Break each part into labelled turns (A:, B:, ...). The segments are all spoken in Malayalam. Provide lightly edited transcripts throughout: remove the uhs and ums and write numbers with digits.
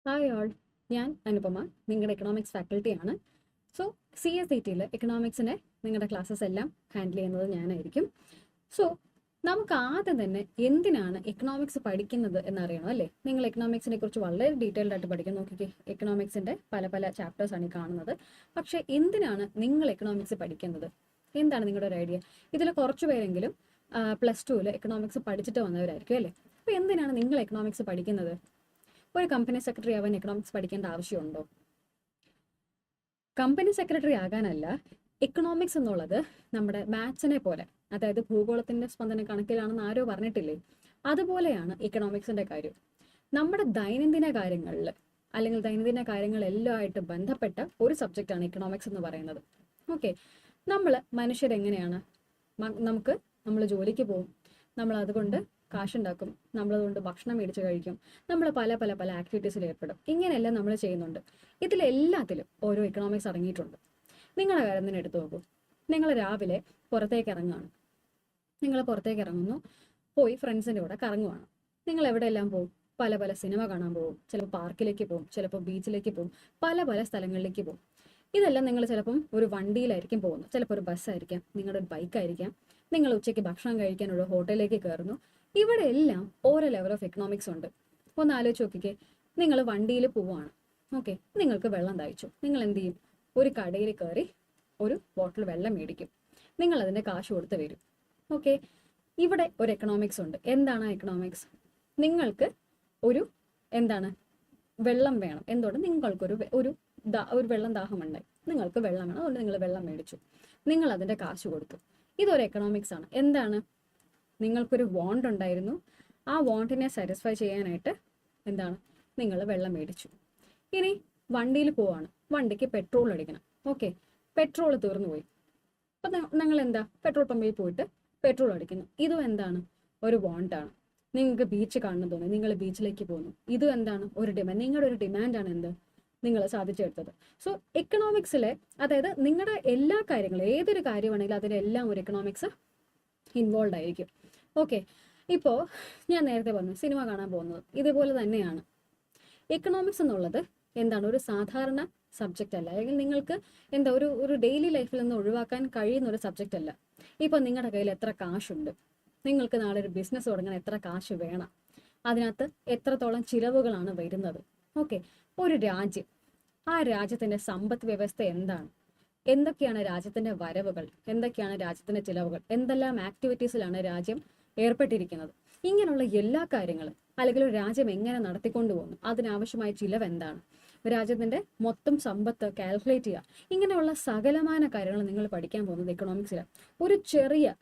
A: ഹായ് ഓൾ, ഞാൻ അനുപമ, നിങ്ങളുടെ എക്കണോമിക്സ് ഫാക്കൽറ്റിയാണ്. സോ CSET-യിൽ എക്കണോമിക്സിൻ്റെ നിങ്ങളുടെ ക്ലാസ്സസ് എല്ലാം ഹാൻഡിൽ ചെയ്യുന്നത് ഞാനായിരിക്കും. സോ നമുക്ക് ആദ്യം തന്നെ എന്തിനാണ് എക്കണോമിക്സ് പഠിക്കുന്നത് എന്നറിയണം അല്ലേ? നിങ്ങൾ എക്കണോമിക്സിനെ കുറിച്ച് വളരെ ഡീറ്റെയിൽഡ് ആയിട്ട് പഠിക്കാൻ നോക്കിക്കേ. എക്കണോമിക്സിൻ്റെ പല പല ചാപ്റ്റേഴ്സാണ് ഈ കാണുന്നത്. പക്ഷേ എന്തിനാണ് നിങ്ങൾ എക്കണോമിക്സ് പഠിക്കുന്നത്? എന്താണ് നിങ്ങളുടെ ഒരു ഐഡിയ? ഇതിൽ കുറച്ച് പേരെങ്കിലും +2-ൽ എക്കണോമിക്സ് പഠിച്ചിട്ട് വന്നവരായിരിക്കും അല്ലേ? അപ്പോൾ എന്തിനാണ് നിങ്ങൾ എക്കണോമിക്സ് പഠിക്കുന്നത്? ഒരു കമ്പനി സെക്രട്ടറി ആവാൻ എക്കണോമിക്സ് പഠിക്കേണ്ട ആവശ്യമുണ്ടോ? കമ്പനി സെക്രട്ടറി ആകാനല്ല, എക്കണോമിക്സ് എന്നുള്ളത് നമ്മുടെ മാത്സിനെ പോലെ, അതായത് ഭൂഗോളത്തിന്റെ സ്പന്ദന കണക്കിലാണെന്ന് ആരോ പറഞ്ഞിട്ടില്ലേ, അതുപോലെയാണ് എക്കണോമിക്സിന്റെ കാര്യം. നമ്മുടെ ദൈനംദിന കാര്യങ്ങളിൽ അല്ലെങ്കിൽ ദൈനംദിന കാര്യങ്ങളെല്ലാമായിട്ട് ബന്ധപ്പെട്ട ഒരു സബ്ജക്റ്റാണ് എക്കണോമിക്സ് എന്ന് പറയുന്നത്. ഓക്കെ, നമ്മൾ മനുഷ്യരെങ്ങനെയാണ്, നമ്മൾ ജോലിക്ക് പോകും, നമ്മൾ അതുകൊണ്ട് കാശുണ്ടാക്കും, നമ്മളതുകൊണ്ട് ഭക്ഷണം മേടിച്ച് കഴിക്കും, നമ്മൾ പല പല പല ആക്ടിവിറ്റീസിൽ ഏർപ്പെടും. ഇങ്ങനെയെല്ലാം നമ്മൾ ചെയ്യുന്നുണ്ട്. ഇതിലെല്ലാത്തിലും ഓരോ എക്കണോമിക്സ് അടങ്ങിയിട്ടുണ്ട്. നിങ്ങളുടെ കാര്യം തന്നെ എടുത്തു നോക്കൂ. നിങ്ങൾ രാവിലെ പുറത്തേക്ക് ഇറങ്ങുകയാണ്. നിങ്ങൾ പുറത്തേക്ക് ഇറങ്ങുന്നു, പോയി ഫ്രണ്ട്സിൻ്റെ കൂടെ കറങ്ങുവാണ്. നിങ്ങൾ എവിടെയെല്ലാം പോകും? പല പല സിനിമ കാണാൻ പോകും, ചിലപ്പോൾ പാർക്കിലേക്ക് പോകും, ചിലപ്പോൾ ബീച്ചിലേക്ക് പോകും, പല പല സ്ഥലങ്ങളിലേക്ക് പോകും. ഇതെല്ലാം നിങ്ങൾ ചിലപ്പം ഒരു വണ്ടിയിലായിരിക്കും പോകുന്നത്, ചിലപ്പോൾ ഒരു ബസ്സായിരിക്കാം, നിങ്ങളുടെ ഒരു ബൈക്കായിരിക്കാം. നിങ്ങൾ ഉച്ചയ്ക്ക് ഭക്ഷണം കഴിക്കാൻ ഒരു ഹോട്ടലിലേക്ക് കയറുന്നു. ഇവിടെ എല്ലാം ഓരോ ലെവൽ ഓഫ് എക്കണോമിക്സ് ഉണ്ട്. ഒന്ന് ആലോചിച്ച് നോക്കിക്കേ. നിങ്ങൾ വണ്ടിയിൽ പോവുകയാണ്. ഓക്കെ, നിങ്ങൾക്ക് വെള്ളം ദാഹിച്ചു. നിങ്ങൾ എന്ത് ചെയ്യും? ഒരു കടയിൽ കയറി ഒരു ബോട്ടിൽ വെള്ളം മേടിക്കും. നിങ്ങൾ അതിൻ്റെ കാശ് കൊടുത്ത് വരും. ഓക്കെ, ഇവിടെ ഒരു എക്കണോമിക്സ് ഉണ്ട്. എന്താണ് എക്കണോമിക്സ്? നിങ്ങൾക്ക് ഒരു വെള്ളം വേണം. എന്തുകൊണ്ട്? നിങ്ങൾക്കൊരു ഒരു വെള്ളം ദാഹമുണ്ടായി, നിങ്ങൾക്ക് വെള്ളം വേണം, അതുകൊണ്ട് നിങ്ങൾ വെള്ളം മേടിച്ചു, നിങ്ങൾ അതിൻ്റെ കാശ് കൊടുത്തു. ഇതൊരു എക്കണോമിക്സ് ആണ്. എന്താണ്? നിങ്ങൾക്കൊരു വോണ്ട് ഉണ്ടായിരുന്നു, ആ വോണ്ടിനെ സാറ്റിസ്ഫൈ ചെയ്യാനായിട്ട് നിങ്ങൾ വെള്ളം മേടിച്ചു. ഇനി വണ്ടിയിൽ പോവാണ്, വണ്ടിക്ക് പെട്രോൾ അടിക്കണം. ഓക്കെ, പെട്രോൾ തീർന്നു പോയി. അപ്പം നിങ്ങൾ പെട്രോൾ പമ്പിൽ പോയിട്ട് പെട്രോൾ അടിക്കുന്നു. ഇതും ഒരു വോണ്ടാണ്. നിങ്ങൾക്ക് ബീച്ച് കാണണം തോന്നി, നിങ്ങൾ ബീച്ചിലേക്ക് പോകുന്നു. ഇതും ഒരു ഡിമാൻഡ്. നിങ്ങളുടെ ഒരു ഡിമാൻഡാണ് നിങ്ങൾ സാധിച്ചെടുത്തത്. സോ എക്കണോമിക്സിലെ, അതായത് നിങ്ങളുടെ എല്ലാ കാര്യങ്ങളും, ഏതൊരു കാര്യമാണെങ്കിലും അതിലെല്ലാം ഒരു എക്കണോമിക്സ് ഇൻവോൾവ് ആയിരിക്കും. ഓക്കെ, ഇപ്പോൾ ഞാൻ നേരത്തെ പറഞ്ഞു സിനിമ കാണാൻ പോകുന്നത് ഇതുപോലെ തന്നെയാണ്. എക്കണോമിക്സ് എന്നുള്ളത് ഒരു സാധാരണ സബ്ജക്റ്റ് അല്ല, അല്ലെങ്കിൽ നിങ്ങൾക്ക് ഒരു ഡെയിലി ലൈഫിൽ നിന്ന് ഒഴിവാക്കാൻ കഴിയുന്ന ഒരു സബ്ജക്റ്റ് അല്ല. ഇപ്പോൾ നിങ്ങളുടെ കയ്യിൽ എത്ര കാശുണ്ട്, നിങ്ങൾക്ക് നാളെ ഒരു ബിസിനസ് തുടങ്ങാൻ എത്ര കാശ് വേണം, അതിനകത്ത് എത്രത്തോളം ചിലവുകളാണ് വരുന്നത്. ഓക്കെ, ഒരു രാജ്യം, ആ രാജ്യത്തിൻ്റെ സമ്പദ് വ്യവസ്ഥ എന്തൊക്കെയാണ് രാജ്യത്തിൻ്റെ വരവുകൾ, എന്തൊക്കെയാണ് രാജ്യത്തിൻ്റെ ചിലവുകൾ, എന്തെല്ലാം ആക്ടിവിറ്റീസിലാണ് രാജ്യം ഏർപ്പെട്ടിരിക്കുന്നത്, ഇങ്ങനെയുള്ള എല്ലാ കാര്യങ്ങളും, അല്ലെങ്കിൽ ഒരു രാജ്യം എങ്ങനെ നടത്തിക്കൊണ്ടു പോകുന്നു, അതിനാവശ്യമായ ചിലവ് എന്താണ്, രാജ്യത്തിൻ്റെ മൊത്തം സമ്പത്ത് കാൽക്കുലേറ്റ് ചെയ്യുക, ഇങ്ങനെയുള്ള സകലമായ കാര്യങ്ങൾ നിങ്ങൾ പഠിക്കാൻ പോകുന്നത് എക്കണോമിക്സിലാണ്.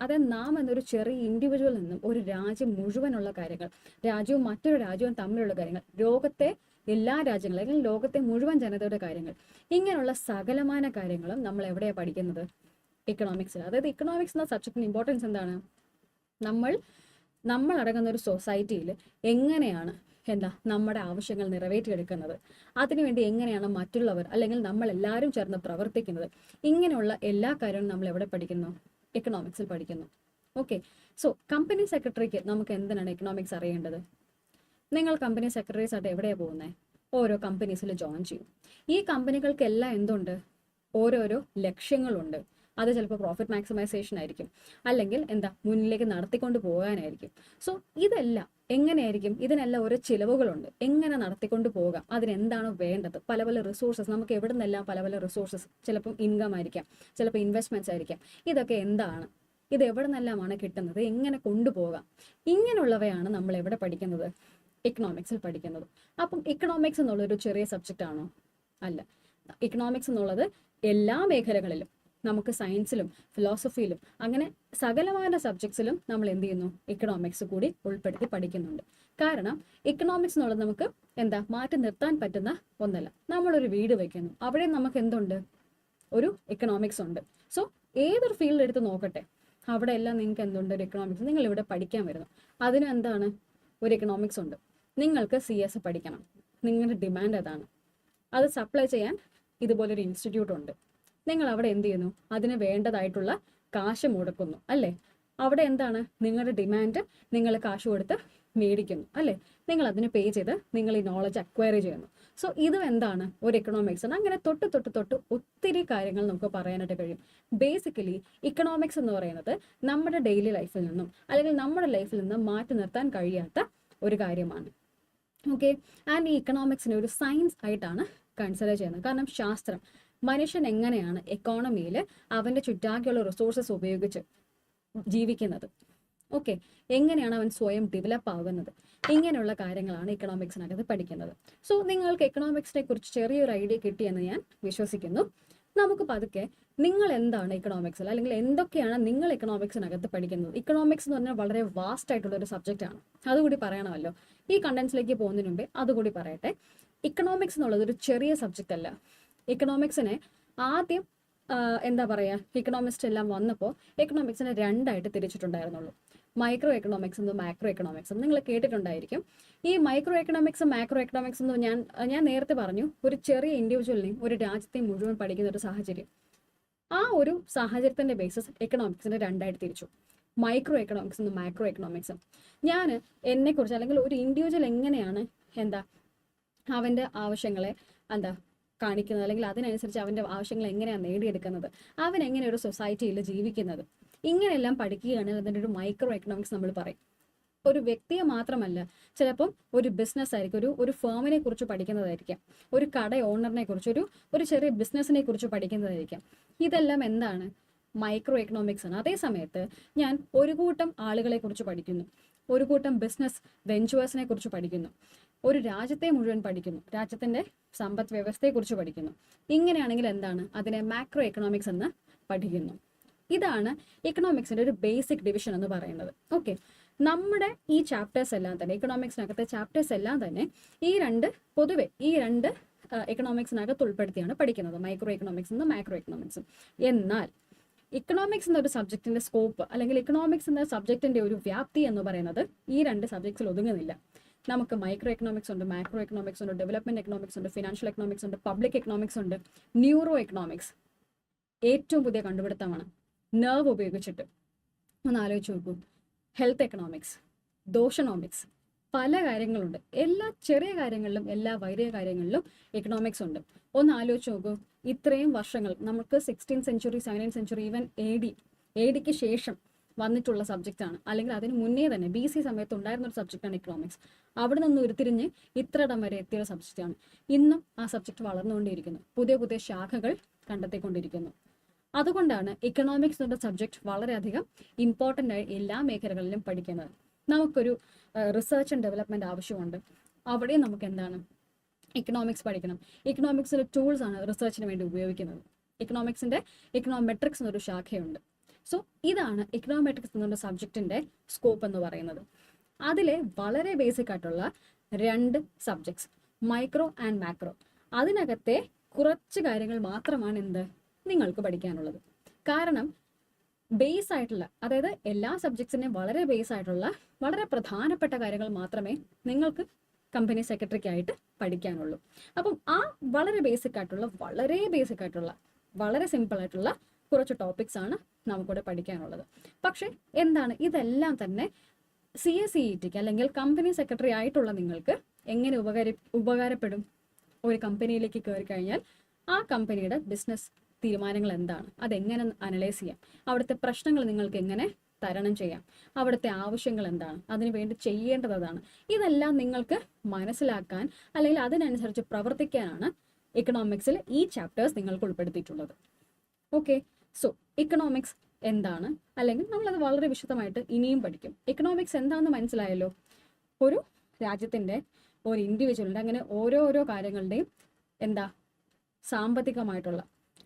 A: അതായത് നാം എന്നൊരു ചെറിയ ഇൻഡിവിജ്വൽ നിന്നും ഒരു രാജ്യം മുഴുവനുള്ള കാര്യങ്ങൾ, രാജ്യവും മറ്റൊരു രാജ്യവും തമ്മിലുള്ള കാര്യങ്ങൾ, ലോകത്തെ എല്ലാ രാജ്യങ്ങളും അല്ലെങ്കിൽ ലോകത്തെ മുഴുവൻ ജനതയുടെ കാര്യങ്ങൾ, ഇങ്ങനെയുള്ള സകലമായ കാര്യങ്ങളും നമ്മൾ എവിടെയാണ് പഠിക്കുന്നത്? എക്കണോമിക്സിൽ. അതായത് എക്കണോമിക്സ് എന്ന സബ്ജക്റ്റിന് ഇമ്പോർട്ടൻസ് എന്താണ്? നമ്മൾ അടങ്ങുന്ന ഒരു സൊസൈറ്റിയിൽ എങ്ങനെയാണ് നമ്മുടെ ആവശ്യങ്ങൾ നിറവേറ്റിയെടുക്കുന്നത്, അതിനുവേണ്ടി എങ്ങനെയാണ് മറ്റുള്ളവർ അല്ലെങ്കിൽ നമ്മൾ എല്ലാവരും ചേർന്ന് പ്രവർത്തിക്കുന്നത്, ഇങ്ങനെയുള്ള എല്ലാ കാര്യവും നമ്മൾ എവിടെ പഠിക്കുന്നു? എക്കണോമിക്സിൽ പഠിക്കുന്നു. ഓക്കെ, സോ കമ്പനി സെക്രട്ടറിക്ക് നമുക്ക് എന്തിനാണ് എക്കണോമിക്സ് അറിയേണ്ടത്? നിങ്ങൾ കമ്പനി സെക്രട്ടറീസ് ആയിട്ട് എവിടെയാണ് പോകുന്നത്? ഓരോ കമ്പനീസിൽ ജോയിൻ ചെയ്യും. ഈ കമ്പനികൾക്കെല്ലാം ഓരോരോ ലക്ഷ്യങ്ങളുണ്ട്. അത് ചിലപ്പോൾ പ്രോഫിറ്റ് മാക്സിമൈസേഷൻ ആയിരിക്കും, അല്ലെങ്കിൽ മുന്നിലേക്ക് നടത്തിക്കൊണ്ട് പോകാനായിരിക്കും. സോ ഇതെല്ലാം എങ്ങനെയായിരിക്കും? ഇതിനെല്ലാം ഓരോ ചിലവുകളുണ്ട്. എങ്ങനെ നടത്തിക്കൊണ്ട് പോകാം, അതിനെന്താണ് വേണ്ടത്, പല പല റിസോഴ്സസ്, നമുക്ക് എവിടെ നിന്നെല്ലാം പല പല റിസോഴ്സസ്, ചിലപ്പം ഇൻകം ആയിരിക്കാം, ചിലപ്പോൾ ഇൻവെസ്റ്റ്മെന്റ്സ് ആയിരിക്കാം. ഇതൊക്കെ ഇത് എവിടെ നിന്നെല്ലാമാണ് കിട്ടുന്നത്, എങ്ങനെ കൊണ്ടുപോകാം, ഇങ്ങനെയുള്ളവയാണ് നമ്മൾ എവിടെ പഠിക്കുന്നത്? എക്കണോമിക്സിൽ പഠിക്കുന്നത്. അപ്പം എക്കണോമിക്സ് എന്നുള്ളൊരു ചെറിയ സബ്ജക്റ്റ് ആണോ? അല്ല. എക്കണോമിക്സ് എന്നുള്ളത് എല്ലാ മേഖലകളിലും, നമുക്ക് സയൻസിലും ഫിലോസഫിയിലും അങ്ങനെ സകലമായ സബ്ജക്ട്സിലും നമ്മൾ എക്കണോമിക്സ് കൂടി ഉൾപ്പെടുത്തി പഠിക്കുന്നുണ്ട്. കാരണം എക്കണോമിക്സ് എന്നുള്ളത് നമുക്ക് മാറ്റി നിർത്താൻ പറ്റുന്ന ഒന്നല്ല. നമ്മളൊരു വീട് വയ്ക്കുന്നു, അവിടെ നമുക്ക് ഒരു എക്കണോമിക്സ് ഉണ്ട്. സോ ഏതൊരു ഫീൽഡ് എടുത്ത് നോക്കട്ടെ, അവിടെ എല്ലാം നിങ്ങൾക്ക് ഒരു എക്കണോമിക്സ്. നിങ്ങൾ ഇവിടെ പഠിക്കാൻ വരുന്നു, അതിന് ഒരു എക്കണോമിക്സ് ഉണ്ട്. നിങ്ങൾക്ക് CS പഠിക്കണം, നിങ്ങളുടെ ഡിമാൻഡ് അതാണ്. അത് സപ്ലൈ ചെയ്യാൻ ഇതുപോലൊരു ഇൻസ്റ്റിറ്റ്യൂട്ട് ഉണ്ട്. നിങ്ങൾ അവിടെ അതിന് വേണ്ടതായിട്ടുള്ള കാശ് മുടക്കുന്നു അല്ലേ? അവിടെ എന്താണ് നിങ്ങളുടെ ഡിമാൻഡ്, നിങ്ങൾ കാശ് കൊടുത്ത് മേടിക്കുന്നു അല്ലേ, നിങ്ങൾ അതിന് പേ ചെയ്ത് നിങ്ങൾ ഈ നോളജ് അക്വയർ ചെയ്യുന്നു. സോ ഇതും എന്താണ് ഒരു എക്കണോമിക്സ് ആണ്. അങ്ങനെ തൊട്ട് തൊട്ട് തൊട്ട് ഒത്തിരി കാര്യങ്ങൾ നമുക്ക് പറയാനായിട്ട് കഴിയും. ബേസിക്കലി ഇക്കണോമിക്സ് എന്ന് പറയുന്നത് നമ്മുടെ ഡെയിലി ലൈഫിൽ നിന്നും അല്ലെങ്കിൽ നമ്മുടെ ലൈഫിൽ നിന്നും മാറ്റി നിർത്താൻ കഴിയാത്ത ഒരു കാര്യമാണ്. ഓക്കെ, ആൻഡ് ഈ ഇക്കണോമിക്സിനെ ഒരു സയൻസ് ആയിട്ടാണ് കൺസിഡർ ചെയ്യുന്നത്. കാരണം ശാസ്ത്രം, മനുഷ്യൻ എങ്ങനെയാണ് എക്കോണമിയിൽ അവൻ്റെ ചുറ്റാകെയുള്ള റിസോഴ്സസ് ഉപയോഗിച്ച് ജീവിക്കുന്നത്, ഓക്കെ, എങ്ങനെയാണ് അവൻ സ്വയം ഡെവലപ്പ് ആകുന്നത്, ഇങ്ങനെയുള്ള കാര്യങ്ങളാണ് ഇക്കണോമിക്സിനകത്ത് പഠിക്കുന്നത്. സോ നിങ്ങൾക്ക് എക്കണോമിക്സിനെ കുറിച്ച് ചെറിയൊരു ഐഡിയ കിട്ടിയെന്ന് ഞാൻ വിശ്വസിക്കുന്നു. നമുക്ക് പതുക്കെ നിങ്ങൾ എന്താണ് ഇക്കണോമിക്സിൽ, അല്ലെങ്കിൽ എന്തൊക്കെയാണ് നിങ്ങൾ ഇക്കണോമിക്സിനകത്ത് പഠിക്കുന്നത്. ഇക്കണോമിക്സ് എന്ന് പറഞ്ഞാൽ വളരെ വാസ്റ്റ് ആയിട്ടുള്ള ഒരു സബ്ജക്റ്റ് ആണ്, അതുകൂടി പറയണമല്ലോ. ഈ കണ്ടന്റ്സിലേക്ക് പോകുന്നതിന് മുമ്പേ അതുകൂടി പറയട്ടെ. ഇക്കണോമിക്സ് എന്നുള്ളത് ഒരു ചെറിയ സബ്ജക്റ്റ് അല്ല. ഇക്കണോമിക്സിനെ ആദ്യം എന്താ പറയുക, ഇക്കണോമിസ്റ്റ് എല്ലാം വന്നപ്പോൾ എക്കണോമിക്സിനെ രണ്ടായിട്ട് തിരിച്ചിട്ടുണ്ടായിരുന്നുള്ളൂ. മൈക്രോ എക്കണോമിക്സ് എന്നും മാക്രോ എക്കണോമിക്സ് എന്നും നിങ്ങൾ കേട്ടിട്ടുണ്ടായിരിക്കും. ഈ മൈക്രോ എക്കണോമിക്സും മാക്രോ എക്കണോമിക്സ് എന്നും ഞാൻ നേരത്തെ പറഞ്ഞു, ഒരു ചെറിയ ഇൻഡിവിജ്വലിനെയും ഒരു രാജ്യത്തെയും മുഴുവൻ പഠിക്കുന്ന ഒരു സാഹചര്യം. ആ ഒരു സാഹചര്യത്തിന്റെ ബേസിസ് എക്കണോമിക്സിനെ രണ്ടായിട്ട് തിരിച്ചു, മൈക്രോ എക്കണോമിക്സ് എന്നും മാക്രോ എക്കണോമിക്സും. ഞാൻ എന്നെക്കുറിച്ച് അല്ലെങ്കിൽ ഒരു ഇൻഡിവിജ്വൽ എങ്ങനെയാണ് അവൻ്റെ ആവശ്യങ്ങളെ കാണിക്കുന്നത്, അല്ലെങ്കിൽ അതിനനുസരിച്ച് അവൻ്റെ ആവശ്യങ്ങൾ എങ്ങനെയാണ് നേടിയെടുക്കുന്നത്, അവൻ എങ്ങനെ ഒരു സൊസൈറ്റിയിൽ ജീവിക്കുന്നത്, ഇങ്ങനെയെല്ലാം പഠിക്കുകയാണെങ്കിൽ അതിൻ്റെ ഒരു മൈക്രോ എക്കണോമിക്സ് നമ്മൾ പറയും. ഒരു വ്യക്തിയെ മാത്രമല്ല, ചിലപ്പം ഒരു ബിസിനസ് ആയിരിക്കും, ഒരു ഫേമിനെ കുറിച്ച് പഠിക്കുന്നതായിരിക്കാം, ഒരു കട ഓണറിനെ കുറിച്ച്, ഒരു ചെറിയ ബിസിനസ്സിനെ കുറിച്ച് പഠിക്കുന്നതായിരിക്കാം. ഇതെല്ലാം എന്താണ്, മൈക്രോ എക്കണോമിക്സ് ആണ്. അതേ സമയത്ത് ഞാൻ ഒരു കൂട്ടം ആളുകളെ കുറിച്ച് പഠിക്കുന്നു, ഒരു കൂട്ടം ബിസിനസ് വെഞ്ചേഴ്സിനെ കുറിച്ച് പഠിക്കുന്നു, ഒരു രാജ്യത്തെ മുഴുവൻ പഠിക്കുന്നു, രാജ്യത്തിന്റെ സമ്പദ് വ്യവസ്ഥയെക്കുറിച്ച് പഠിക്കുന്നു. ഇങ്ങനെയാണെങ്കിൽ എന്താണ്, അതിനെ മാക്രോ എക്കണോമിക്സ് എന്ന് പഠിക്കുന്നു. ഇതാണ് എക്കണോമിക്സിന്റെ ഒരു ബേസിക് ഡിവിഷൻ എന്ന് പറയുന്നത്. ഓക്കെ, നമ്മുടെ ഈ ചാപ്റ്റേഴ്സ് എല്ലാം തന്നെ, എക്കണോമിക്സിനകത്തെ ചാപ്റ്റേഴ്സ് എല്ലാം തന്നെ പൊതുവെ ഈ രണ്ട് എക്കണോമിക്സിനകത്ത് ഉൾപ്പെടുത്തിയാണ് പഠിക്കുന്നത്, മൈക്രോ എക്കണോമിക്സ് എന്നും മാക്രോ എക്കണോമിക്സും. എന്നാൽ ഇക്കണോമിക്സ് എന്ന ഒരു സബ്ജക്റ്റിന്റെ സ്കോപ്പ്, അല്ലെങ്കിൽ ഇക്കണോമിക്സ് എന്ന സബ്ജക്റ്റിന്റെ ഒരു വ്യാപ്തി എന്ന് പറയുന്നത് ഈ രണ്ട് സബ്ജക്ട്സിൽ ഒതുങ്ങുന്നില്ല. നമുക്ക് മൈക്രോ എക്കണോമിക്സ് ഉണ്ട്, മാക്രോ എക്കണോമിക്സ് ഉണ്ട്, ഡെവലപ്മെന്റ് എക്കണോമിക്സ് ഉണ്ട്, ഫിനാൻഷ്യൽ എക്കണോമിക്സ് ഉണ്ട്, പബ്ലിക് എക്കണോമിക്സ് ഉണ്ട്, ന്യൂറോ എക്കണോമിക്സ് ഏറ്റവും പുതിയ കണ്ടുപിടുത്തമാണ്, നെർവ് ഉപയോഗിച്ചിട്ട്. ഒന്ന് ആലോചിച്ച് നോക്കൂ. ഹെൽത്ത് എക്കണോമിക്സ്, ദോഷനോമിക്സ്, പല കാര്യങ്ങളുണ്ട്. എല്ലാ ചെറിയ കാര്യങ്ങളിലും എല്ലാ വലിയ കാര്യങ്ങളിലും എക്കണോമിക്സ് ഉണ്ട്. ഒന്ന് ആലോചിച്ച് നോക്കൂ, ഇത്രയും വർഷങ്ങൾ നമുക്ക് 16th century 17th century even A ഡിക്ക് ശേഷം വന്നിട്ടുള്ള സബ്ജക്റ്റാണ്, അല്ലെങ്കിൽ അതിന് മുന്നേ തന്നെ BC സമയത്ത് ഉണ്ടായിരുന്ന ഒരു സബ്ജക്റ്റാണ് എക്കണോമിക്സ്. അവിടെ നിന്ന് ഉരുത്തിരിഞ്ഞ് ഇത്രയിടം വരെ എത്തിയ സബ്ജക്റ്റാണ്. ഇന്നും ആ സബ്ജക്റ്റ് വളർന്നുകൊണ്ടിരിക്കുന്നു, പുതിയ പുതിയ ശാഖകൾ കണ്ടെത്തിക്കൊണ്ടിരിക്കുന്നു. അതുകൊണ്ടാണ് എക്കണോമിക്സ് എന്ന സബ്ജക്റ്റ് വളരെയധികം ഇമ്പോർട്ടൻ്റ് ആയി എല്ലാ മേഖലകളിലും പഠിക്കുന്നത്. നമുക്കൊരു റിസർച്ച് ആൻഡ് ഡെവലപ്മെന്റ് ആവശ്യമുണ്ട്, അവിടെ നമുക്ക് എന്താണ് എക്കണോമിക്സ് പഠിക്കണം. എക്കണോമിക്സിന്റെ ടൂൾസ് ആണ് റിസർച്ചിന് വേണ്ടി ഉപയോഗിക്കുന്നത്. എക്കണോമെട്രിക്സ് എന്നൊരു ശാഖയുണ്ട്. സോ ഇതാണ് എക്കണോമെട്രിക്സ് എന്നുള്ള സബ്ജക്റ്റിന്റെ സ്കോപ്പ് എന്ന് പറയുന്നത്. അതിലെ വളരെ ബേസിക് ആയിട്ടുള്ള രണ്ട് സബ്ജക്ട്സ്, മൈക്രോ ആൻഡ് മാക്രോ. അതിനകത്തെ കുറച്ച് കാര്യങ്ങൾ മാത്രമാണ് നിങ്ങൾക്ക് പഠിക്കാനുള്ളത്. കാരണം ബേസ് ആയിട്ടുള്ള, അതായത് എല്ലാ സബ്ജക്ട്സിനെയും വളരെ ബേസ് ആയിട്ടുള്ള വളരെ പ്രധാനപ്പെട്ട കാര്യങ്ങൾ മാത്രമേ നിങ്ങൾക്ക് കമ്പനി സെക്രട്ടറിക്കായിട്ട് പഠിക്കാനുള്ളൂ. അപ്പം ആ വളരെ ബേസിക് ആയിട്ടുള്ള വളരെ സിമ്പിൾ ആയിട്ടുള്ള കുറച്ച് ടോപ്പിക്സ് ആണ് നമുക്കിവിടെ പഠിക്കാനുള്ളത്. പക്ഷെ എന്താണ്, ഇതെല്ലാം തന്നെ CA-CETക്ക് അല്ലെങ്കിൽ കമ്പനി സെക്രട്ടറി ആയിട്ടുള്ള നിങ്ങൾക്ക് എങ്ങനെ ഉപകാരപ്പെടും? ഒരു കമ്പനിയിലേക്ക് കയറി കഴിഞ്ഞാൽ ആ കമ്പനിയുടെ ബിസിനസ് തീരുമാനങ്ങൾ എന്താണ്, അതെങ്ങനെ അനലൈസ് ചെയ്യാം, അവിടുത്തെ പ്രശ്നങ്ങൾ നിങ്ങൾക്ക് എങ്ങനെ തരണം ചെയ്യാം, അവിടുത്തെ ആവശ്യങ്ങൾ എന്താണ്, അതിനു വേണ്ടി ചെയ്യേണ്ടത് അതാണ്. ഇതെല്ലാം നിങ്ങൾക്ക് മനസ്സിലാക്കാൻ അല്ലെങ്കിൽ അതിനനുസരിച്ച് പ്രവർത്തിക്കാനാണ് എക്കണോമിക്സിൽ ഈ ചാപ്റ്റേഴ്സ് നിങ്ങൾക്ക് ഉൾപ്പെടുത്തിയിട്ടുള്ളത്. ഓക്കെ, സോ എക്കണോമിക്സ് എന്താണ്, അല്ലെങ്കിൽ നമ്മളത് വളരെ വിശദമായിട്ട് ഇനിയും പഠിക്കും. എക്കണോമിക്സ് എന്താണെന്ന് മനസ്സിലായല്ലോ. ഒരു രാജ്യത്തിന്റെ, ഒരു ഇൻഡിവിജ്വലിന്റെ, അങ്ങനെ ഓരോരോ കാര്യങ്ങളുടെയും സാമ്പത്തികമായിട്ടുള്ള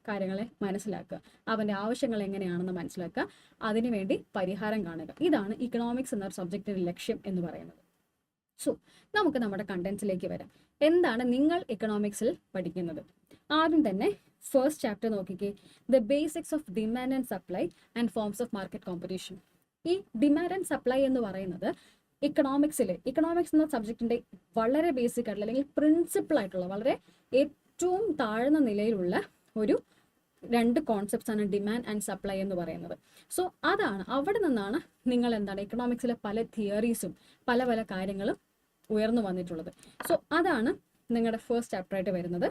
A: കാര്യങ്ങളെ മനസ്സിലാക്കുക, അവൻ്റെ ആവശ്യങ്ങൾ എങ്ങനെയാണെന്ന് മനസ്സിലാക്കുക, അതിനുവേണ്ടി പരിഹാരം കാണുക. ഇതാണ് ഇക്കണോമിക്സ് എന്ന സബ്ജക്റ്റിന്റെ ലക്ഷ്യം എന്ന് പറയുന്നത്. സോ നമുക്ക് നമ്മുടെ കണ്ടന്റ്സിലേക്ക് വരാം. എന്താണ് നിങ്ങൾ എക്കണോമിക്സിൽ പഠിക്കുന്നത്? ആദ്യം തന്നെ ഫസ്റ്റ് ചാപ്റ്റർ നോക്കിക്കേ, the basics of demand and supply and forms of market competition. ഈ ഡിമാൻഡ് ആൻഡ് സപ്ലൈ എന്ന് പറയുന്നത് ഇക്കണോമിക്സ് എന്ന സബ്ജക്റ്റിന്റെ വളരെ ബേസിക് ആയിട്ടുള്ള അല്ലെങ്കിൽ പ്രിൻസിപ്പിൾ ആയിട്ടുള്ള വളരെ ഏറ്റവും താഴ്ന്ന നിലയിലുള്ള ഒരു രണ്ട് കോൺസെപ്റ്റ്സ് ആണ് ഡിമാൻഡ് ആൻഡ് സപ്ലൈ എന്ന് പറയുന്നത്. സോ അതാണ് അവിടെ നിന്നാണ് നിങ്ങൾ എന്താണ് എക്കണോമിക്സിലെ പല തിയറീസും പല പല കാര്യങ്ങളും ഉയർന്നു വന്നിട്ടുള്ളത്. സോ അതാണ് നിങ്ങളുടെ ഫസ്റ്റ് ചാപ്റ്റർ ആയിട്ട് വരുന്നത്.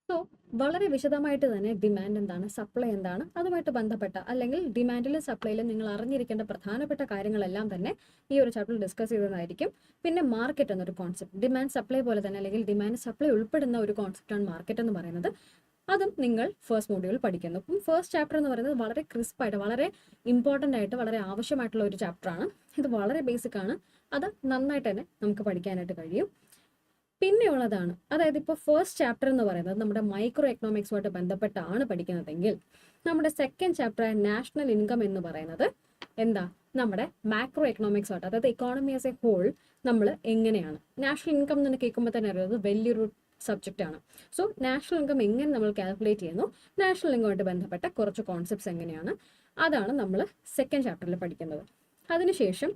A: സോ വളരെ വിശദമായിട്ട് തന്നെ ഡിമാൻഡ് എന്താണ്, സപ്ലൈ എന്താണ്, അതുമായിട്ട് ബന്ധപ്പെട്ട അല്ലെങ്കിൽ ഡിമാൻഡിലും സപ്ലൈയിലും നിങ്ങൾ അറിഞ്ഞിരിക്കേണ്ട പ്രധാനപ്പെട്ട കാര്യങ്ങളെല്ലാം തന്നെ ഈ ഒരു ചാപ്റ്ററിൽ ഡിസ്കസ് ചെയ്തതായിരിക്കും. പിന്നെ മാർക്കറ്റ് എന്നൊരു കോൺസെപ്റ്റ്, ഡിമാൻഡ് സപ്ലൈ പോലെ തന്നെ അല്ലെങ്കിൽ ഡിമാൻഡ് സപ്ലൈ ഉൾപ്പെടുന്ന ഒരു കോൺസെപ്റ്റാണ് മാർക്കറ്റ് എന്ന് പറയുന്നത്. അതും നിങ്ങൾ ഫസ്റ്റ് മോഡ്യൂൾ പഠിക്കുന്നു. അപ്പം ഫസ്റ്റ് ചാപ്റ്റർ എന്ന് പറയുന്നത് വളരെ ക്രിസ്പായിട്ട്, വളരെ ഇമ്പോർട്ടൻ്റ് ആയിട്ട്, വളരെ ആവശ്യമായിട്ടുള്ള ഒരു ചാപ്റ്ററാണ്. ഇത് വളരെ ബേസിക് ആണ്. അത് നന്നായിട്ട് തന്നെ നമുക്ക് പഠിക്കാനായിട്ട് കഴിയും. പിന്നെയുള്ളതാണ്, അതായത് ഇപ്പോൾ ഫസ്റ്റ് ചാപ്റ്റർ എന്ന് പറയുന്നത് നമ്മുടെ മൈക്രോ എക്കണോമിക്സുമായിട്ട് ബന്ധപ്പെട്ടാണ് പഠിക്കുന്നതെങ്കിൽ നമ്മുടെ സെക്കൻഡ് ചാപ്റ്റർ നാഷണൽ ഇൻകം എന്ന് പറയുന്നത് എന്താ, നമ്മുടെ മാക്രോ എക്കണോമിക്സുമായിട്ട്, അതായത് ഇക്കോണമി ആസ് എ ഹോൾ നമ്മൾ എങ്ങനെയാണ് നാഷണൽ ഇൻകം എന്ന് കേൾക്കുമ്പോൾ തന്നെ അറിയുന്നത് വലിയൊരു സബ്ജക്റ്റ് ആണ്. സോ നാഷണൽ ഇൻകം എങ്ങനെ നമ്മൾ കാൽക്കുലേറ്റ് ചെയ്യുന്നു, നാഷണൽ ഇൻകമായിട്ട് ബന്ധപ്പെട്ട കുറച്ച് കോൺസെപ്റ്റ്സ് എങ്ങനെയാണ്, അതാണ് നമ്മൾ സെക്കൻഡ് ചാപ്റ്ററിൽ പഠിക്കുന്നത്. അതിനുശേഷം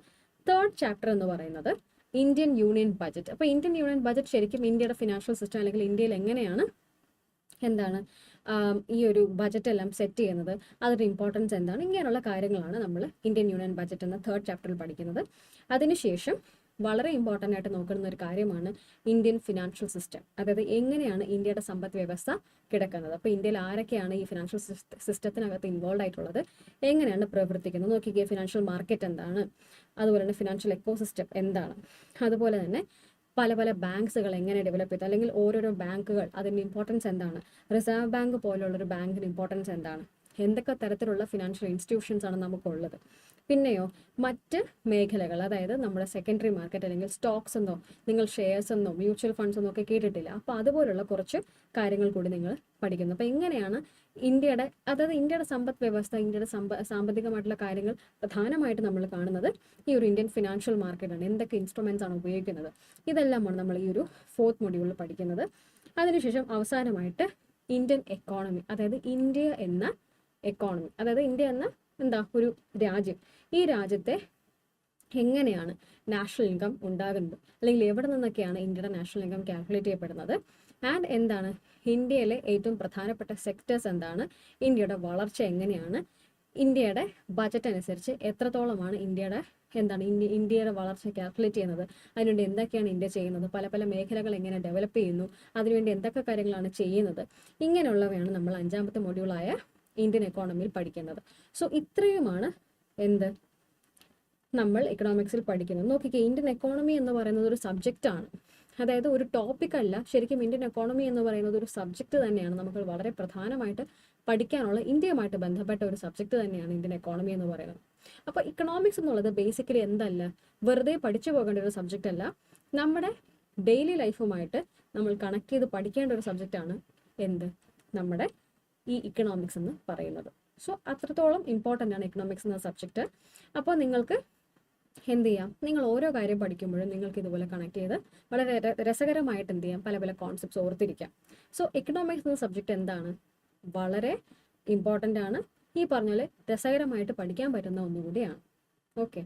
A: തേർഡ് ചാപ്റ്റർ എന്ന് പറയുന്നത് ഇന്ത്യൻ യൂണിയൻ ബജറ്റ്. അപ്പോൾ ഇന്ത്യൻ യൂണിയൻ ബജറ്റ് ശരിക്കും ഇന്ത്യയുടെ ഫിനാൻഷ്യൽ സിസ്റ്റം അല്ലെങ്കിൽ ഇന്ത്യയിൽ എങ്ങനെയാണ് എന്താണ് ഈ ഒരു ബജറ്റ് എല്ലാം സെറ്റ് ചെയ്യുന്നത്, അതിൻ്റെ ഇമ്പോർട്ടൻസ് എന്താണ്, ഇങ്ങനെയുള്ള കാര്യങ്ങളാണ് നമ്മൾ ഇന്ത്യൻ യൂണിയൻ ബജറ്റ് എന്ന തേർഡ് ചാപ്റ്ററിൽ പഠിക്കുന്നത്. അതിനുശേഷം വളരെ ഇമ്പോർട്ടൻ്റ് ആയിട്ട് നോക്കുന്ന ഒരു കാര്യമാണ് ഇന്ത്യൻ ഫിനാൻഷ്യൽ സിസ്റ്റം, അതായത് എങ്ങനെയാണ് ഇന്ത്യയുടെ സമ്പദ് വ്യവസ്ഥ കിടക്കുന്നത്. അപ്പോൾ ഇന്ത്യയിൽ ആരൊക്കെയാണ് ഈ ഫിനാൻഷ്യൽ സിസ്റ്റത്തിനകത്ത് ഇൻവോൾവ് ആയിട്ടുള്ളത്, എങ്ങനെയാണ് പ്രവർത്തിക്കുന്നത്, നോക്കിക്കുക ഫിനാൻഷ്യൽ മാർക്കറ്റ് എന്താണ്, അതുപോലെ തന്നെ ഫിനാൻഷ്യൽ എക്കോസിസ്റ്റം എന്താണ്, അതുപോലെ തന്നെ പല പല ബാങ്ക്സുകൾ എങ്ങനെ ഡെവലപ്പ് ചെയ്തു, അല്ലെങ്കിൽ ഓരോരോ ബാങ്കുകൾ അതിൻ്റെ ഇമ്പോർട്ടൻസ് എന്താണ്, റിസർവ് ബാങ്ക് പോലുള്ളൊരു ബാങ്കിന് ഇമ്പോർട്ടൻസ് എന്താണ്, എന്തൊക്കെ തരത്തിലുള്ള ഫിനാൻഷ്യൽ ഇൻസ്റ്റിറ്റ്യൂഷൻസ് ആണ് നമുക്കുള്ളത്. പിന്നെയോ മറ്റ് മേഖലകൾ, അതായത് നമ്മുടെ സെക്കൻഡറി മാർക്കറ്റ് അല്ലെങ്കിൽ സ്റ്റോക്സ് എന്നോ നിങ്ങൾ ഷെയർസ് എന്നോ മ്യൂച്വൽ ഫണ്ട്സ് എന്നോ ഒക്കെ കേട്ടിട്ടില്ല. അപ്പോൾ അതുപോലുള്ള കുറച്ച് കാര്യങ്ങൾ കൂടി നിങ്ങൾ പഠിക്കുന്നു. അപ്പോൾ ഇങ്ങനെയാണ് ഇന്ത്യയുടെ സമ്പദ് വ്യവസ്ഥ, ഇന്ത്യയുടെ സാമ്പത്തികമായിട്ടുള്ള കാര്യങ്ങൾ പ്രധാനമായിട്ട് നമ്മൾ കാണുന്നത് ഈ ഒരു ഇന്ത്യൻ ഫിനാൻഷ്യൽ മാർക്കറ്റാണ്. എന്തൊക്കെ ഇൻസ്ട്രുമെന്റ്സ് ആണ് ഉപയോഗിക്കുന്നത്, ഇതെല്ലാമാണ് നമ്മൾ ഈ ഒരു ഫോർത്ത് മൊഡ്യൂളിൽ പഠിക്കുന്നത്. അതിനുശേഷം അവസാനമായിട്ട് ഇന്ത്യൻ എക്കോണമി, അതായത് ഇന്ത്യ എന്ന എക്കോണമി, അതായത് ഇന്ത്യ എന്ന ഒരു രാജ്യം, ഈ രാജ്യത്തെ എങ്ങനെയാണ് നാഷണൽ ഇൻകം ഉണ്ടാകുന്നത്, അല്ലെങ്കിൽ എവിടെ നിന്നൊക്കെയാണ് ഇന്ത്യയുടെ നാഷണൽ ഇൻകം കാൽക്കുലേറ്റ് ചെയ്യപ്പെടുന്നത്, ആൻഡ് എന്താണ് ഇന്ത്യയിലെ ഏറ്റവും പ്രധാനപ്പെട്ട സെക്ടേഴ്സ് എന്താണ്, ഇന്ത്യയുടെ വളർച്ച എങ്ങനെയാണ്, ഇന്ത്യയുടെ ബജറ്റ് അനുസരിച്ച് എത്രത്തോളമാണ് ഇന്ത്യയുടെ വളർച്ച കാൽക്കുലേറ്റ് ചെയ്യുന്നത്, അതിനുവേണ്ടി എന്തൊക്കെയാണ് ഇന്ത്യ ചെയ്യുന്നത്, പല പല മേഖലകൾ എങ്ങനെ ഡെവലപ്പ് ചെയ്യുന്നു, അതിനുവേണ്ടി എന്തൊക്കെ കാര്യങ്ങളാണ് ചെയ്യുന്നത്, ഇങ്ങനെയുള്ളവയാണ് നമ്മൾ 5ാമത്തെ മൊഡ്യൂളായ ഇന്ത്യൻ എക്കോണമിയിൽ പഠിക്കുന്നത്. സോ ഇത്രയുമാണ് നമ്മൾ എക്കണോമിക്സിൽ പഠിക്കുന്നത്. നോക്കിക്കേ, ഇന്ത്യൻ എക്കോണമി എന്ന് പറയുന്നത് ഒരു സബ്ജക്റ്റ് ആണ്, അതായത് ഒരു ടോപ്പിക് അല്ല. ശരിക്കും ഇന്ത്യൻ എക്കോണമി എന്ന് പറയുന്നത് ഒരു സബ്ജക്റ്റ് തന്നെയാണ്. നമുക്ക് വളരെ പ്രധാനമായിട്ട് പഠിക്കാനുള്ള ഇന്ത്യയുമായിട്ട് ബന്ധപ്പെട്ട ഒരു സബ്ജക്റ്റ് തന്നെയാണ് ഇന്ത്യൻ എക്കോണമി എന്ന് പറയുന്നത്. അപ്പോൾ ഇക്കണോമിക്സ് എന്നുള്ളത് ബേസിക്കലി എന്തല്ല, വെറുതെ പഠിച്ചു പോകേണ്ട ഒരു സബ്ജക്റ്റ് അല്ല, നമ്മുടെ ഡെയിലി ലൈഫുമായിട്ട് നമ്മൾ കണക്ട് ചെയ്ത് പഠിക്കേണ്ട ഒരു സബ്ജക്റ്റാണ് നമ്മുടെ ഈ ഇക്കണോമിക്സ് എന്ന് പറയുന്നത്. സോ അത്രത്തോളം ഇമ്പോർട്ടൻ്റ് ആണ് ഇക്കണോമിക്സ് എന്ന സബ്ജക്റ്റ്. അപ്പോൾ നിങ്ങൾക്ക് എന്ത് ചെയ്യാം, നിങ്ങൾ ഓരോ കാര്യം പഠിക്കുമ്പോഴും നിങ്ങൾക്ക് ഇതുപോലെ കണക്ട് ചെയ്ത് വളരെ രസകരമായിട്ട് എന്ത് ചെയ്യാം, പല പല കോൺസെപ്റ്റ്സ് ഓർത്തിരിക്കാം. സോ എക്കണോമിക്സ് എന്ന സബ്ജക്റ്റ് എന്താണ്, വളരെ ഇമ്പോർട്ടൻ്റ് ആണ്. ഈ പറഞ്ഞ പോലെ രസകരമായിട്ട് പഠിക്കാൻ പറ്റുന്ന ഒന്നുകൂടിയാണ്. ഓക്കെ.